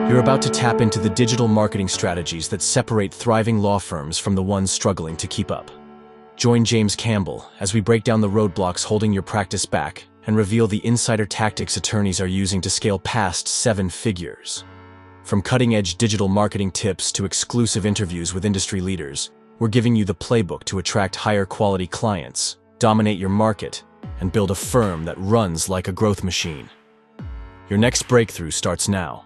You're about to tap into the digital marketing strategies that separate thriving law firms from the ones struggling to keep up. Join James Campbell as we break down the roadblocks holding your practice back and reveal the insider tactics attorneys are using to scale past 7 figures. From cutting-edge digital marketing tips to exclusive interviews with industry leaders, we're giving you the playbook to attract higher-quality clients, dominate your market, and build a firm that runs like a growth machine. Your next breakthrough starts now.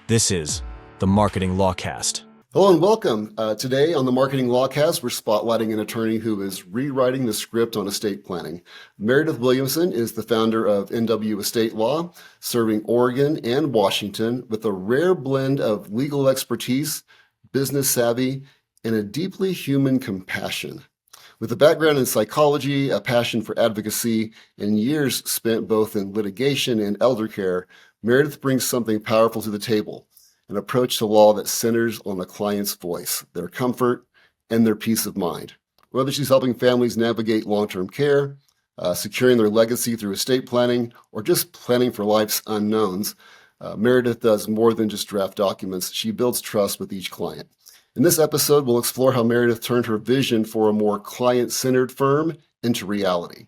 This is the Marketing Lawcast. Hello and welcome. Today on the Marketing Lawcast, we're spotlighting an attorney who is rewriting the script on estate planning. Meredith Williamson is the founder of NW Estate Law, serving Oregon and Washington with a rare blend of legal expertise, business savvy, and a deeply human compassion. With a background in psychology, a passion for advocacy, and years spent both in litigation and elder care, Meredith brings something powerful to the table, an approach to law that centers on the client's voice, their comfort, and their peace of mind. Whether she's helping families navigate long-term care, securing their legacy through estate planning, or just planning for life's unknowns, Meredith does more than just draft documents. She builds trust with each client. In this episode, we'll explore how Meredith turned her vision for a more client-centered firm into reality,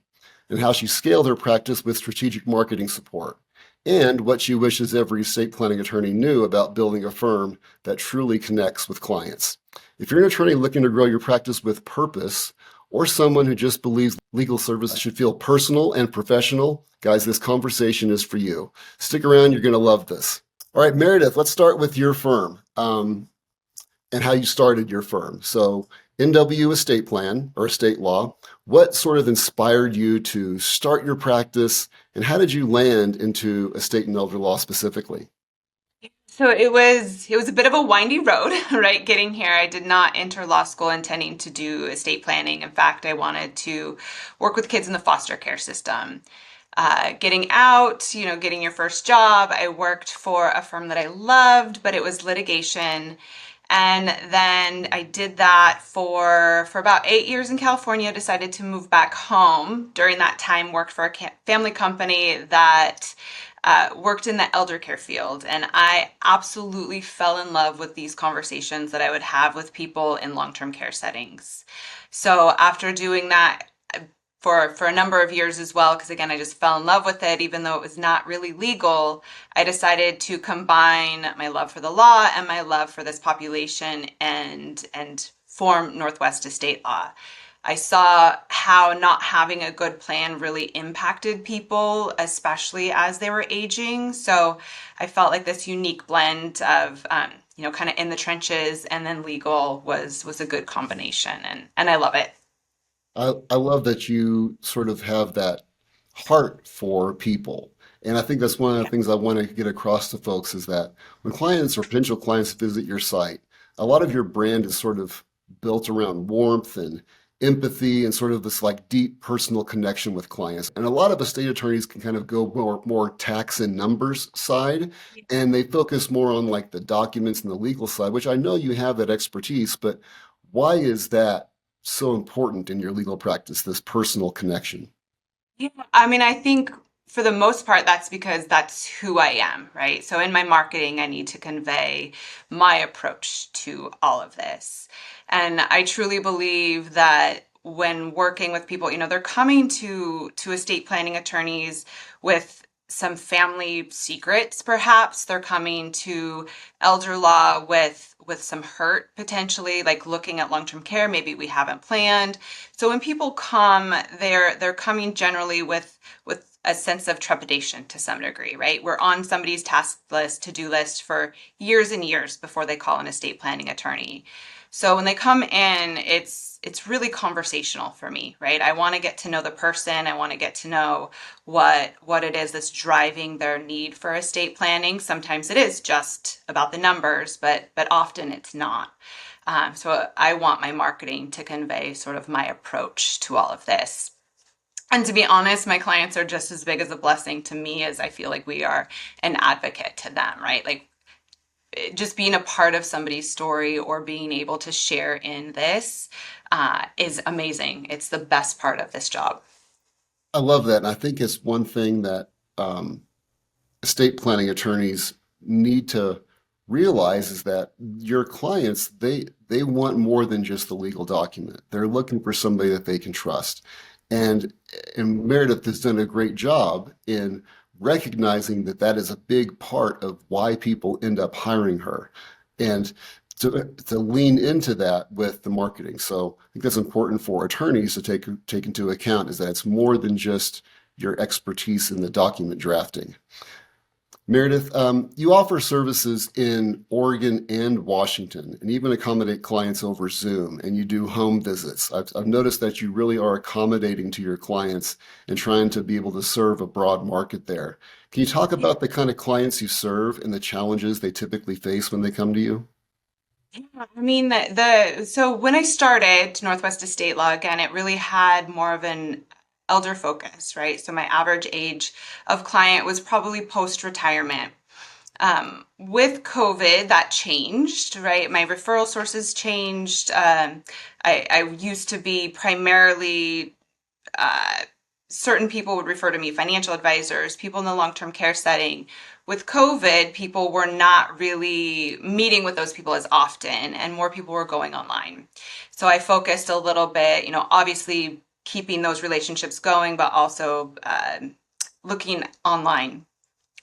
and how she scaled her practice with strategic marketing support, and what she wishes every estate planning attorney knew about building a firm that truly connects with clients. If you're an attorney looking to grow your practice with purpose, or someone who just believes legal services should feel personal and professional, guys, this conversation is for you. Stick around, you're going to love this. All right, Meredith, let's start with your firm and how you started your firm. So NW Estate Plan, or Estate Law, what sort of inspired you to start your practice, and how did you land into estate and elder law specifically? So it was a bit of a windy road, right? Getting here, I did not enter law school intending to do estate planning. In fact, I wanted to work with kids in the foster care system. Getting out, getting your first job, I worked for a firm that I loved, but it was litigation. And then I did that for about 8 years in California, decided to move back home. During that time, worked for a family company that worked in the elder care field. And I absolutely fell in love with these conversations that I would have with people in long-term care settings. So after doing that for a number of years as well, because again, I just fell in love with it, even though it was not really legal, I decided to combine my love for the law and my love for this population and form Northwest Estate Law. I saw how not having a good plan really impacted people, especially as they were aging. So I felt like this unique blend of, kind of in the trenches and then legal was a good combination, and I love it. I love that you sort of have that heart for people. And I think that's one of the things I want to get across to folks is that when clients or potential clients visit your site, a lot of your brand is sort of built around warmth and empathy and sort of this like deep personal connection with clients. And a lot of estate attorneys can kind of go more tax and numbers side, and they focus more on like the documents and the legal side, which I know you have that expertise, but why is that so important in your legal practice, this personal connection? Yeah, I mean, I think for the most part, that's because that's who I am, right? So in my marketing, I need to convey my approach to all of this. And I truly believe that when working with people, they're coming to estate planning attorneys with some family secrets, perhaps. They're coming to elder law with some hurt, potentially, like looking at long-term care. Maybe we haven't planned. So when people come, they're coming generally with a sense of trepidation to some degree, right? We're on somebody's task list, to-do list for years and years before they call an estate planning attorney. So when they come in, it's really conversational for me, right? I want to get to know the person. I want to get to know what it is that's driving their need for estate planning. Sometimes it is just about the numbers, but often it's not. So I want my marketing to convey sort of my approach to all of this. And to be honest, my clients are just as big as a blessing to me as I feel like we are an advocate to them, right? Like just being a part of somebody's story or being able to share in this is amazing. It's the best part of this job. I love that. And I think it's one thing that estate planning attorneys need to realize is that your clients, they want more than just the legal document. They're looking for somebody that they can trust. And and Meredith has done a great job in recognizing that that is a big part of why people end up hiring her. And to lean into that with the marketing. So I think that's important for attorneys to take into account is that it's more than just your expertise in the document drafting. Meredith, you offer services in Oregon and Washington, and even accommodate clients over Zoom, and you do home visits. I've noticed that you really are accommodating to your clients and trying to be able to serve a broad market there. Can you talk about the kind of clients you serve and the challenges they typically face when they come to you? I mean, so when I started Northwest Estate Law, again, it really had more of an elder focus, right? So my average age of client was probably post-retirement. With COVID, that changed, right? My referral sources changed. I used to be primarily uh, certain people would refer to me, financial advisors, people in the long-term care setting. With COVID, people were not really meeting with those people as often, and more people were going online. So I focused a little bit, obviously keeping those relationships going, but also looking online.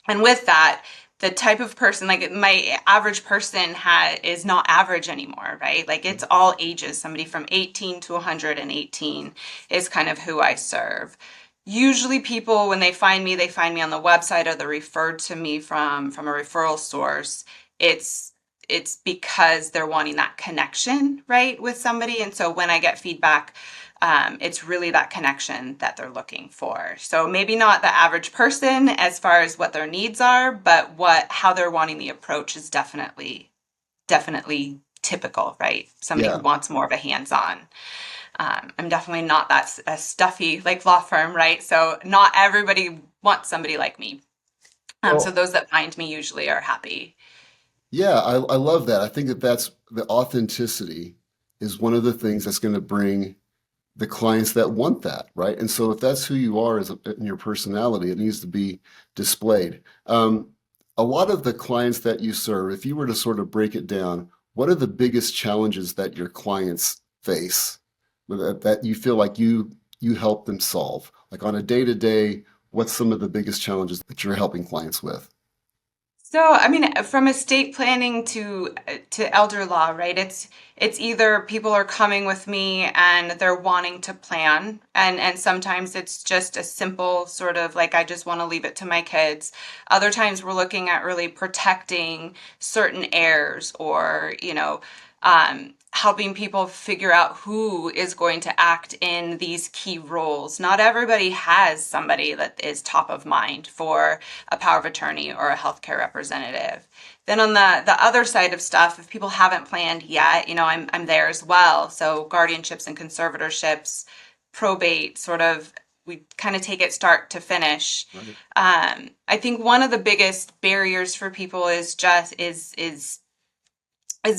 And with that, the type of person, like my average person is not average anymore, right? Like it's all ages. Somebody from 18 to 118 is kind of who I serve. Usually people, when they find me on the website or they're referred to me from a referral source. It's it's because they're wanting that connection, right, with somebody. And so when I get feedback, it's really that connection that they're looking for. So maybe not the average person as far as what their needs are, but how they're wanting the approach is definitely typical, right? Somebody who Yeah. wants more of a hands-on. I'm definitely not that a stuffy like law firm, right? So not everybody wants somebody like me. So Well, those that find me usually are happy. yeah, I love that. I think that that's the authenticity is one of the things that's going to bring the clients that want that, right? And so if that's who you are in your personality, it needs to be displayed. A lot of the clients that you serve, if you were to sort of break it down, what are the biggest challenges that your clients face that you feel like you help them solve? Like on a day-to-day, what's some of the biggest challenges that you're helping clients with? So, I mean, from estate planning to elder law, right? It's either people are coming with me and they're wanting to plan, and sometimes it's just a simple sort of like I just want to leave it to my kids. Other times we're looking at really protecting certain heirs, or helping people figure out who is going to act in these key roles. Not everybody has somebody that is top of mind for a power of attorney or a healthcare representative. Then on the other side of stuff, if people haven't planned yet, I'm there as well. So guardianships and conservatorships, probate, sort of we kind of take it start to finish. Right. I think one of the biggest barriers for people is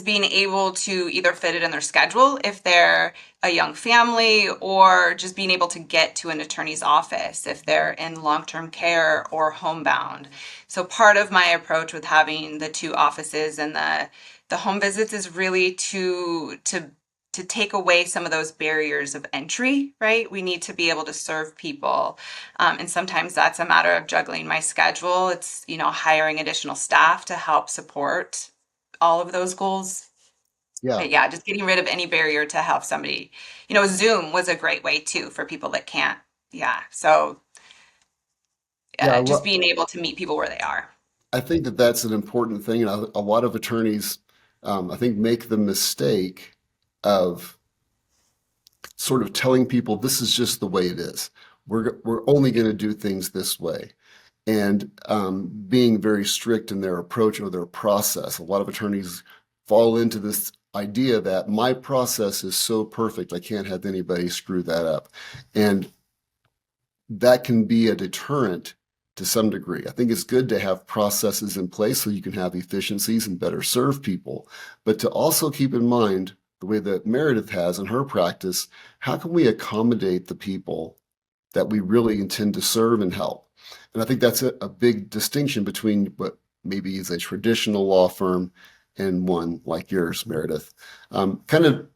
being able to either fit it in their schedule if they're a young family, or just being able to get to an attorney's office if they're in long-term care or homebound. So part of my approach with having the two offices and the home visits is really to take away some of those barriers of entry, right? We need to be able to serve people. And sometimes that's a matter of juggling my schedule. It's, hiring additional staff to help support all of those goals. Yeah. But yeah, just getting rid of any barrier to help somebody. Zoom was a great way too for people that can't. Yeah. So Yeah, just being able to meet people where they are. I think that that's an important thing, and a lot of attorneys, I think, make the mistake of sort of telling people this is just the way it is. We're only going to do things this way, and being very strict in their approach or their process. A lot of attorneys fall into this idea that my process is so perfect, I can't have anybody screw that up, and that can be a deterrent to some degree. I think it's good to have processes in place so you can have efficiencies and better serve people, but to also keep in mind the way that Meredith has in her practice, how can we accommodate the people that we really intend to serve and help? And I think that's a big distinction between what maybe is a traditional law firm and one like yours, Meredith. Kind of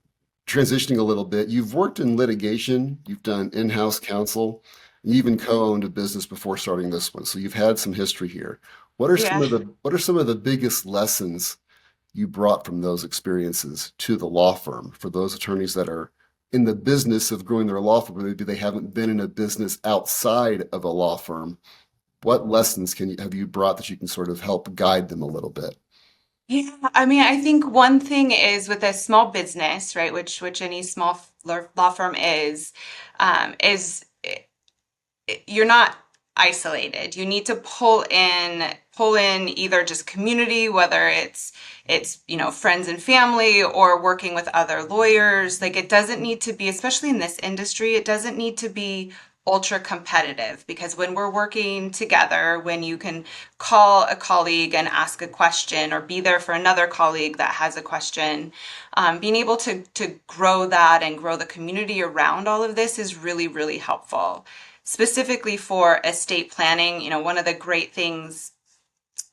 transitioning a little bit, you've worked in litigation, you've done in-house counsel, you even co-owned a business before starting this one. So you've had some history here. Yeah. What are some of the biggest lessons you brought from those experiences to the law firm for those attorneys that are in the business of growing their law firm, but maybe they haven't been in a business outside of a law firm? What lessons have you brought that you can sort of help guide them a little bit? Yeah, I mean, I think one thing is with a small business, right, which any small law firm is you're not isolated. You need to pull in either just community, whether it's friends and family or working with other lawyers. Like it doesn't need to be, especially in this industry, it doesn't need to be ultra competitive, because when we're working together, when you can call a colleague and ask a question or be there for another colleague that has a question, being able to grow that and grow the community around all of this is really, really helpful. Specifically for estate planning, one of the great things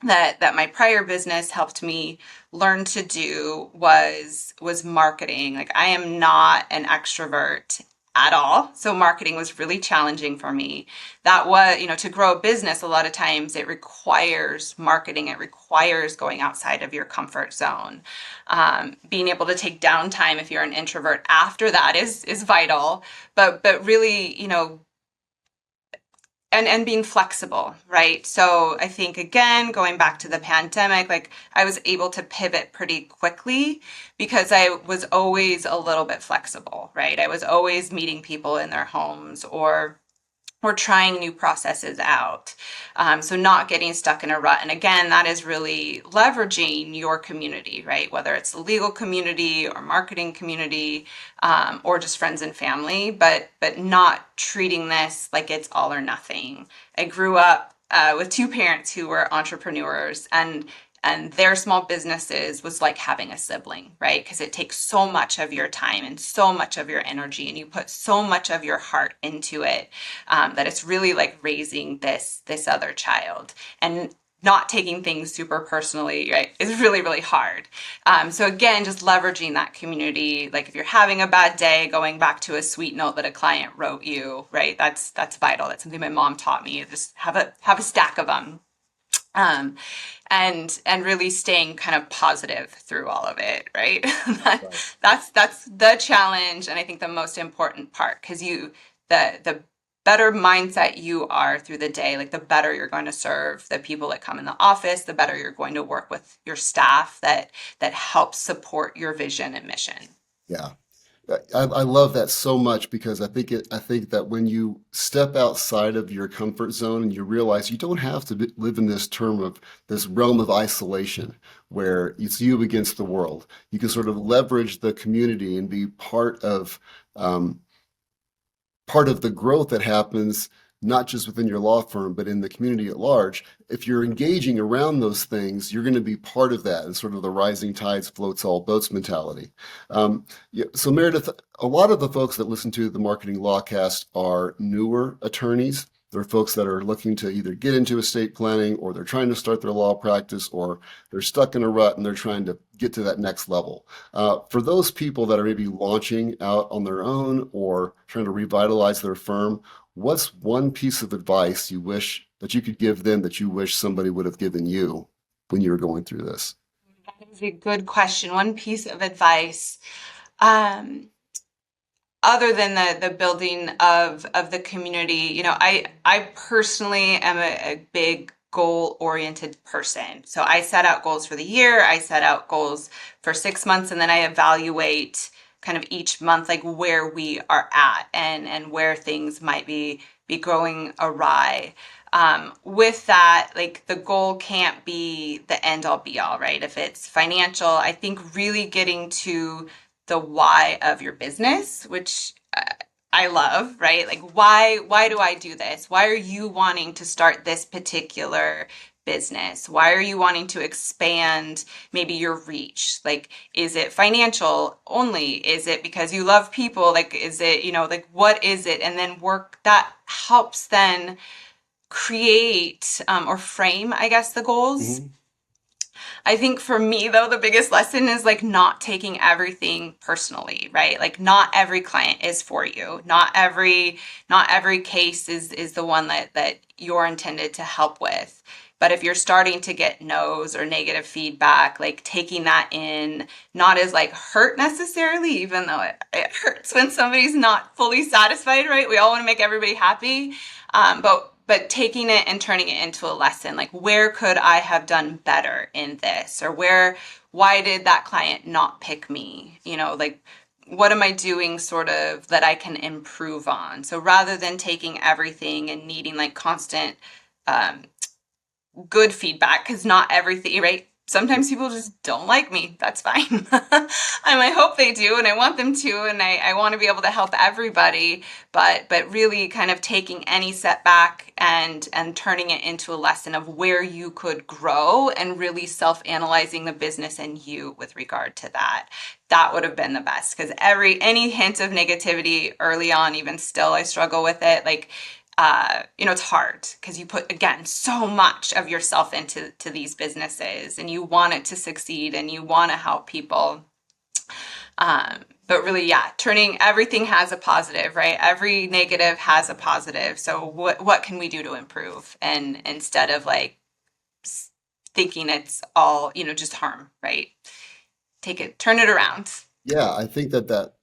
that my prior business helped me learn to do was marketing. Like I am not an extrovert at all. So marketing was really challenging for me. That was, to grow a business, a lot of times it requires marketing. It requires going outside of your comfort zone. Being able to take downtime if you're an introvert after that is vital. But really, and being flexible, right? So I think, again, going back to the pandemic, like I was able to pivot pretty quickly because I was always a little bit flexible, right? I was always meeting people in their homes or trying new processes out. So not getting stuck in a rut. And again, that is really leveraging your community, right? Whether it's the legal community or marketing community, or just friends and family, but not treating this like it's all or nothing. I grew up with two parents who were entrepreneurs, and their small businesses was like having a sibling, right? Because it takes so much of your time and so much of your energy, and you put so much of your heart into it, that it's really like raising this other child. And not taking things super personally, right, is really, really hard. So again, just leveraging that community. Like if you're having a bad day, going back to a sweet note that a client wrote you, right? That's vital. That's something my mom taught me. Just have a stack of them. And really staying kind of positive through all of it, right? Right. That's the challenge, and I think the most important part, because the better mindset you are through the day, like the better you're going to serve the people that come in the office, the better you're going to work with your staff that helps support your vision and mission. Yeah. I love that so much because I think that when you step outside of your comfort zone and you realize you don't have to live in this realm of isolation where it's you against the world. You can sort of leverage the community and be um, part of the growth that happens not just within your law firm, but in the community at large. If you're engaging around those things, you're going to be part of that and sort of the rising tides floats all boats mentality. Yeah, so Meredith, a lot of the folks that listen to the Marketing Lawcast are newer attorneys. They're folks that are looking to either get into estate planning, or they're trying to start their law practice, or they're stuck in a rut and they're trying to get to that next level. For those people that are maybe launching out on their own or trying to revitalize their firm, what's one piece of advice you wish that you could give them that you wish somebody would have given you when you were going through this? That is a good question. One piece of advice, um, other than the building of the community, I personally am a big goal oriented person. So I set out goals for the year, I set out goals for 6 months, and then I evaluate kind of each month like where we are at and where things might be going awry. With that, like the goal can't be the end all be all, right? If it's financial, I think really getting to the why of your business, which I love, right? Like why do I do this? Why are you wanting to start this particular business? Why are you wanting to expand maybe your reach? Like, is it financial only? Is it because you love people? Like, is it, like what is it? And then work that helps then create, or frame, I guess, the goals I think for me though, the biggest lesson is like not taking everything personally, right? Like not every client is for you. Not every case is the one that you're intended to help with. But if you're starting to get no's or negative feedback, like taking that in, not as like hurt necessarily, even though it hurts when somebody's not fully satisfied, right? We all want to make everybody happy. But taking it and turning it into a lesson, like where could I have done better in this? Or why did that client not pick me? Like what am I doing sort of that I can improve on? So rather than taking everything and needing like constant um, good feedback, because not everything, right? Sometimes people just don't like me. That's fine. I hope they do, and I want them to, and I want to be able to help everybody. But really, kind of taking any setback and turning it into a lesson of where you could grow, and really self-analyzing the business and you with regard to that. That would have been the best, because any hint of negativity early on, even still, I struggle with it. Like it's hard because you put, again, so much of yourself into these businesses, and you want it to succeed and you want to help people. But really, yeah, turning everything has a positive, right? Every negative has a positive. So what can we do to improve? And instead of like thinking it's all, just harm, right? Turn it around. Yeah, I think that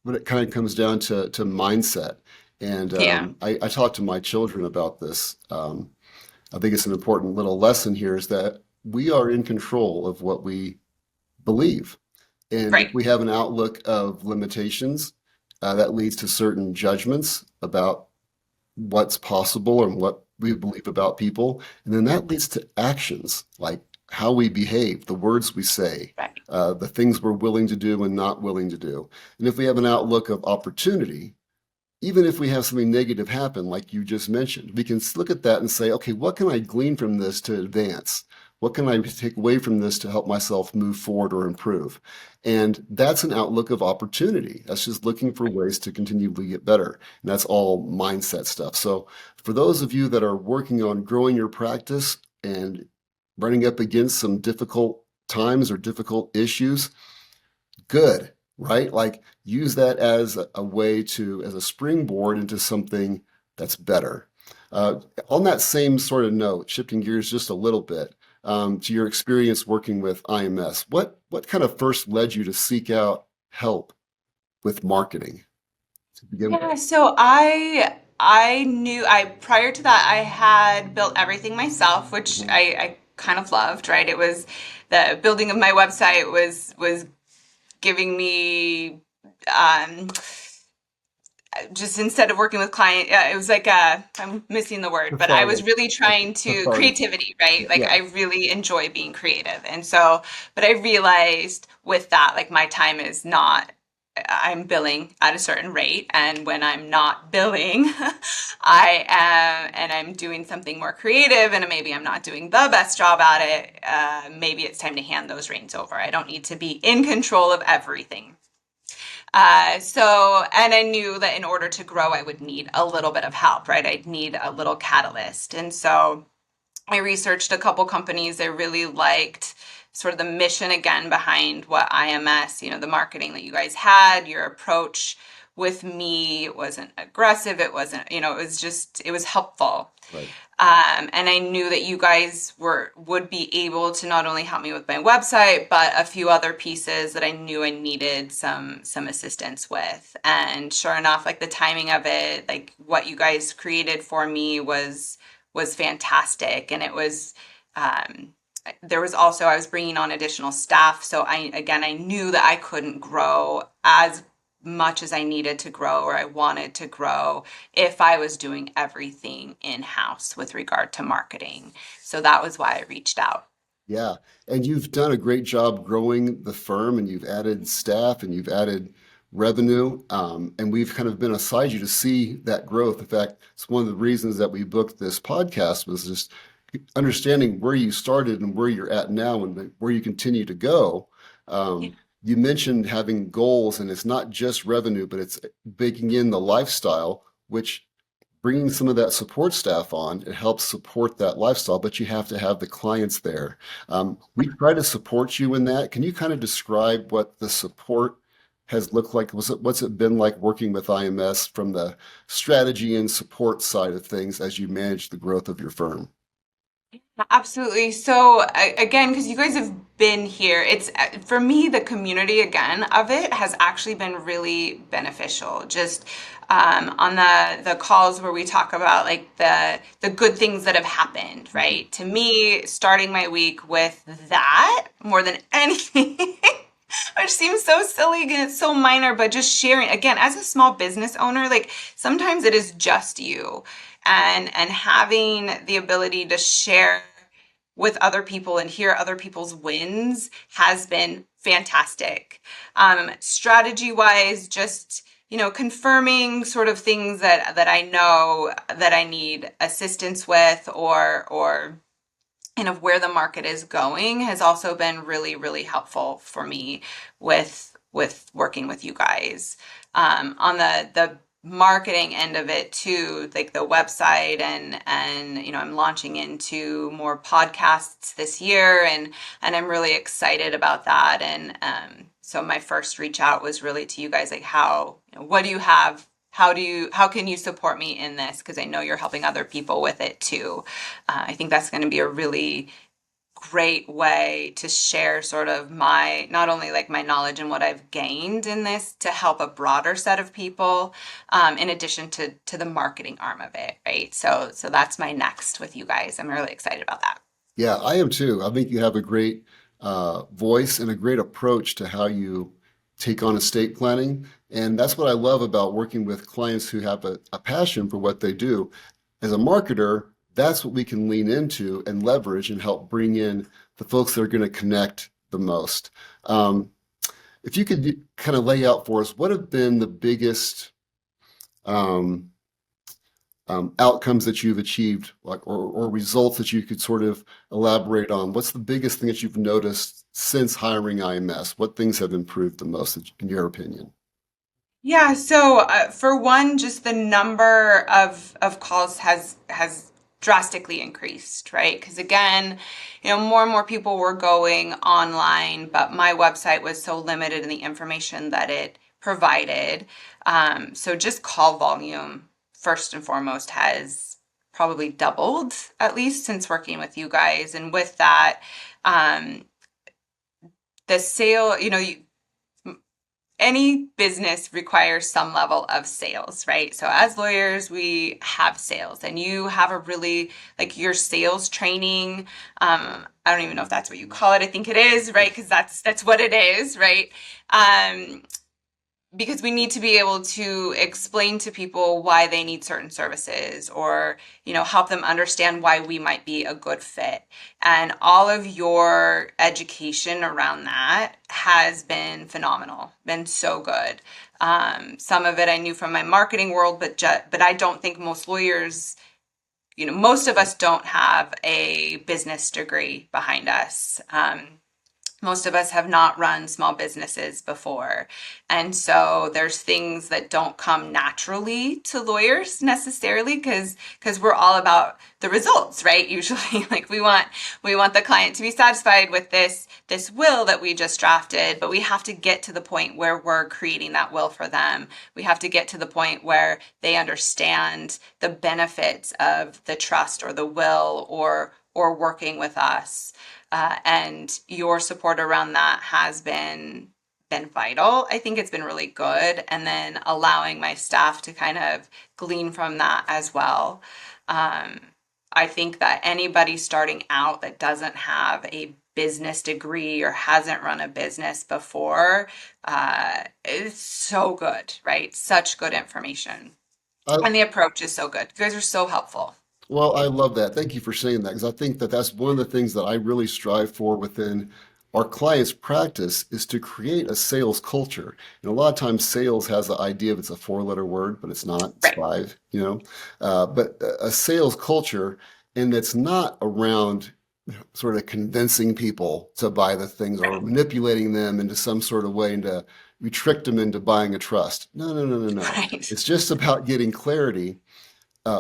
when it kind of comes down to mindset, and Yeah. I talk to my children about this. I think it's an important little lesson here is that we are in control of what we believe. And if Right. we have an outlook of limitations, that leads to certain judgments about what's possible and what we believe about people. And then that leads to actions like how we behave, the words we say, Right. the things we're willing to do and not willing to do. And if we have an outlook of opportunity, even if we have something negative happen, like you just mentioned, we can look at that and say, okay, what can I glean from this to advance? What can I take away from this to help myself move forward or improve? And that's an outlook of opportunity. That's just looking for ways to continually get better. And that's all mindset stuff. So for those of you that are working on growing your practice and running up against some difficult times or difficult issues, good, right? Like use that as a way as a springboard into something that's better. On that same sort of note, shifting gears just a little bit to your experience working with IMS, what kind of first led you to seek out help with marketing to begin Yeah, with? so I knew I prior to that I had built everything myself, which Mhm. I kind of loved, right? It was the building of my website was giving me um just instead of working with client, it was like I'm missing the word, but I was Cathartic. really trying to Cathartic. creativity, right? Like Yeah. I really enjoy being creative. And so, but I realized with that, like my time is not, I'm billing at a certain rate. And when I'm not billing, I am, and I'm doing something more creative and maybe I'm not doing the best job at it. Maybe it's time to hand those reins over. I don't need to be in control of everything. And I knew that in order to grow, I would need a little bit of help, right? I'd need a little catalyst. And so I researched a couple companies. I really liked sort of the mission again behind what IMS, the marketing that you guys had, your approach with me wasn't aggressive. It wasn't, it was helpful. Right. And I knew that you guys would be able to not only help me with my website, but a few other pieces that I knew I needed some assistance with. And sure enough, like the timing of it, like what you guys created for me was fantastic. And it was there was also, I was bringing on additional staff. So I knew that I couldn't grow as much as I needed to grow or I wanted to grow if I was doing everything in-house with regard to marketing. So that was why I reached out. Yeah. And you've done a great job growing the firm and you've added staff and you've added revenue. And we've kind of been aside you to see that growth. In fact, it's one of the reasons that we booked this podcast was just understanding where you started and where you're at now and where you continue to go. Yeah. You mentioned having goals, and it's not just revenue, but it's baking in the lifestyle, which bringing some of that support staff on, it helps support that lifestyle, but you have to have the clients there. We try to support you in that. Can you kind of describe what the support has looked like? What's it been like working with IMS from the strategy and support side of things as you manage the growth of your firm? Absolutely. So again, because you guys have been here, it's for me, the community again of it has actually been really beneficial. Just on the calls where we talk about like the good things that have happened, right? To me, starting my week with that more than anything. Which seems so silly and it's so minor, but just sharing again as a small business owner, like sometimes it is just you, and having the ability to share with other people and hear other people's wins has been fantastic. Strategy wise, just confirming sort of things that I know that I need assistance with, or of where the market is going has also been really, really helpful for me with working with you guys. On the marketing end of it too, like the website and I'm launching into more podcasts this year, and I'm really excited about that. And so my first reach out was really to you guys, like what do you have? How can you support me in this? Because I know you're helping other people with it too. I think that's going to be a really great way to share sort of not only like my knowledge and what I've gained in this to help a broader set of people, in addition to the marketing arm of it, right? So that's my next with you guys. I'm really excited about that. Yeah, I am too. I think you have a great voice and a great approach to how you take on estate planning. And that's what I love about working with clients who have a passion for what they do. As a marketer, that's what we can lean into and leverage and help bring in the folks that are going to connect the most. If you could kind of lay out for us, what have been the biggest outcomes that you've achieved, like or results that you could sort of elaborate on? What's the biggest thing that you've noticed since hiring IMS? What things have improved the most, in your opinion? Yeah, so for one, just the number of calls has drastically increased, right? Because again, more and more people were going online, but my website was so limited in the information that it provided. So just call volume, first and foremost, has probably doubled at least since working with you guys. And with that, the sale, any business requires some level of sales, right? So as lawyers, we have sales, and you have a really, like, your sales training. I don't even know if that's what you call it. I think it is, right? Because that's what it is, right? Because we need to be able to explain to people why they need certain services, or help them understand why we might be a good fit. And all of your education around that has been phenomenal, been so good. Some of it I knew from my marketing world, but I don't think most lawyers, most of us don't have a business degree behind us. Most of us have not run small businesses before. And so there's things that don't come naturally to lawyers necessarily, because we're all about the results, right? Usually, like we want the client to be satisfied with this will that we just drafted, but we have to get to the point where we're creating that will for them. We have to get to the point where they understand the benefits of the trust or the will or working with us. And your support around that has been vital. I think it's been really good. And then allowing my staff to kind of glean from that as well. I think that anybody starting out that doesn't have a business degree or hasn't run a business before, is so good, right? Such good information. I, And the approach is so good. You guys are so helpful. Well, I love that. Thank you for saying that, because I think that that's one of the things that I really strive for within our clients' practice is to create a sales culture. And a lot of times sales has the idea of it's a four-letter word, but it's not. It's Right. five, But a sales culture, and it's not around sort of convincing people to buy the things or manipulating them into some sort of way into we tricked them into buying a trust. No, no, no, no, no. Right. It's just about getting clarity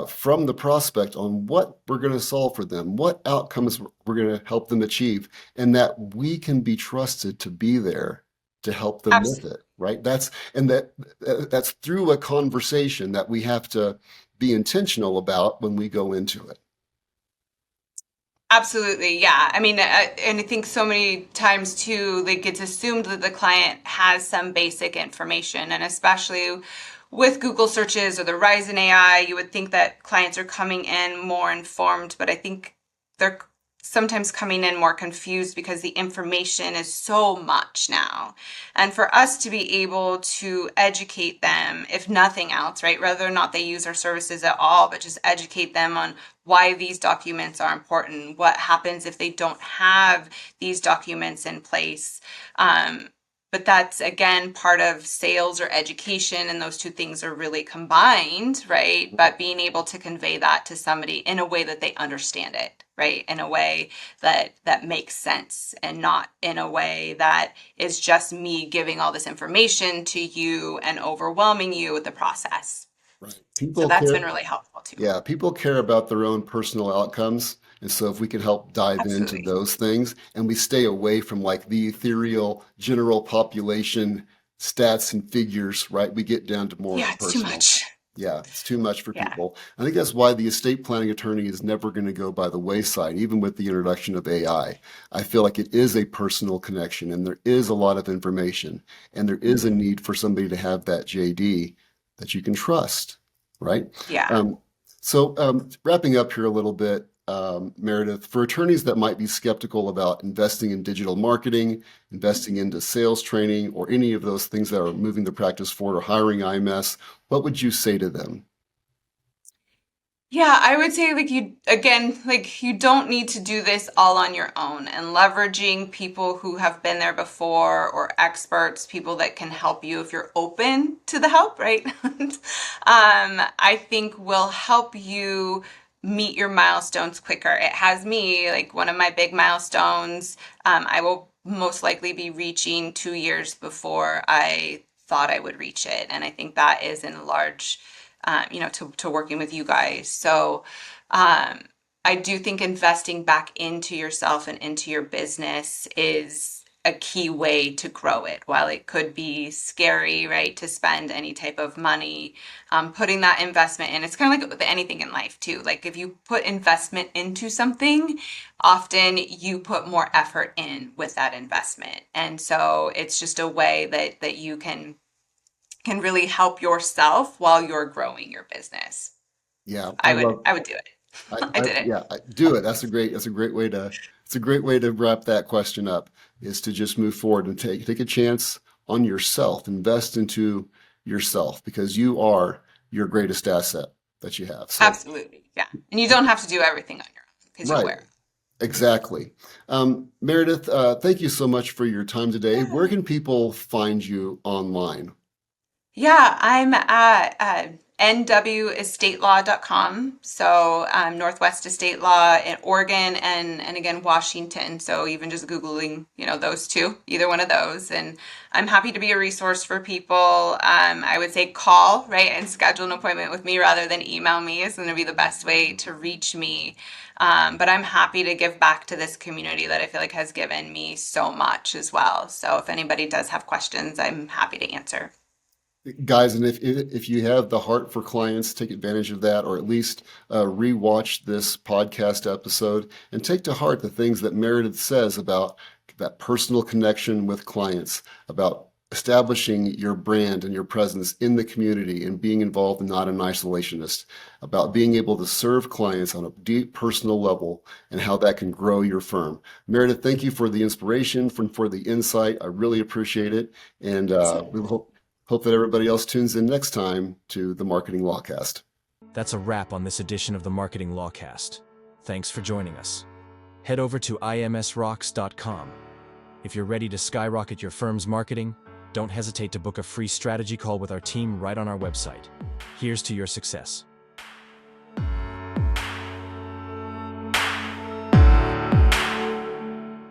from the prospect on what we're going to solve for them, what outcomes we're going to help them achieve, and that we can be trusted to be there to help them with Absolutely. it, right? That's through a conversation that we have to be intentional about when we go into it. Absolutely, yeah. I mean, and I think so many times too, like it's assumed that the client has some basic information, and especially with Google searches or the rise in AI, you would think that clients are coming in more informed, but I think they're sometimes coming in more confused because the information is so much now. And for us to be able to educate them, if nothing else, right, whether or not they use our services at all, but just educate them on why these documents are important, what happens if they don't have these documents in place. But that's again part of sales or education, and those two things are really combined, right? But being able to convey that to somebody in a way that they understand it, right? In a way that makes sense, and not in a way that is just me giving all this information to you and overwhelming you with the process. Right. So People that's been care. really helpful too. Yeah, people care about their own personal outcomes. And so if we can help dive into Absolutely. those things and we stay away from like the ethereal general population stats and figures, right? We get down to more of Yeah, the it's too personal. much. Yeah, it's too much for Yeah. people. I think that's why the estate planning attorney is never going to go by the wayside, even with the introduction of AI. I feel like it is a personal connection and there is a lot of information and there is a need for somebody to have that JD that you can trust, right? Yeah. Um, Wrapping up here a little bit, Meredith, for attorneys that might be skeptical about investing in digital marketing, investing into sales training, or any of those things that are moving the practice forward or hiring IMS, what would you say to them? Yeah, I would say like you again, like you don't need to do this all on your own, and leveraging people who have been there before or experts, people that can help you if you're open to the help, right? I think will help you meet your milestones quicker. It has me, like one of my big milestones, I will most likely be reaching 2 years before I thought I would reach it. And I think that is in a large to working with you guys. So I do think investing back into yourself and into your business is a key way to grow it. While it could be scary, right, to spend any type of money, putting that investment in, it's kind of like with anything in life too. Like if you put investment into something, often you put more effort in with that investment. And so it's just a way that you can really help yourself while you're growing your business. Yeah, I I would love. I would do it. I did it. Do it. It's a great way to wrap that question up, is to just move forward and take a chance on yourself, invest into yourself because you are your greatest asset that you have. So, Absolutely. Yeah. And you don't have to do everything on your own because you'll right, wear it. exactly. Meredith, thank you so much for your time today. Where Yeah. can people find you online? Yeah, I'm at nwestatelaw.com. So Northwest Estate Law in Oregon and again Washington. So even just Googling, those two, either one of those. And I'm happy to be a resource for people. I would say call, right, and schedule an appointment with me rather than email me is going to be the best way to reach me. But I'm happy to give back to this community that I feel like has given me so much as well. So if anybody does have questions, I'm happy to answer. Guys, and if you have the heart for clients, take advantage of that, or at least rewatch this podcast episode and take to heart the things that Meredith says about that personal connection with clients, about establishing your brand and your presence in the community and being involved and not an isolationist, about being able to serve clients on a deep personal level and how that can grow your firm. Meredith, thank you for the inspiration, for the insight. I really appreciate it. And we hope that everybody else tunes in next time to the Marketing Lawcast. That's a wrap on this edition of the Marketing Lawcast. Thanks for joining us. Head over to imsrocks.com. If you're ready to skyrocket your firm's marketing, don't hesitate to book a free strategy call with our team right on our website. Here's to your success.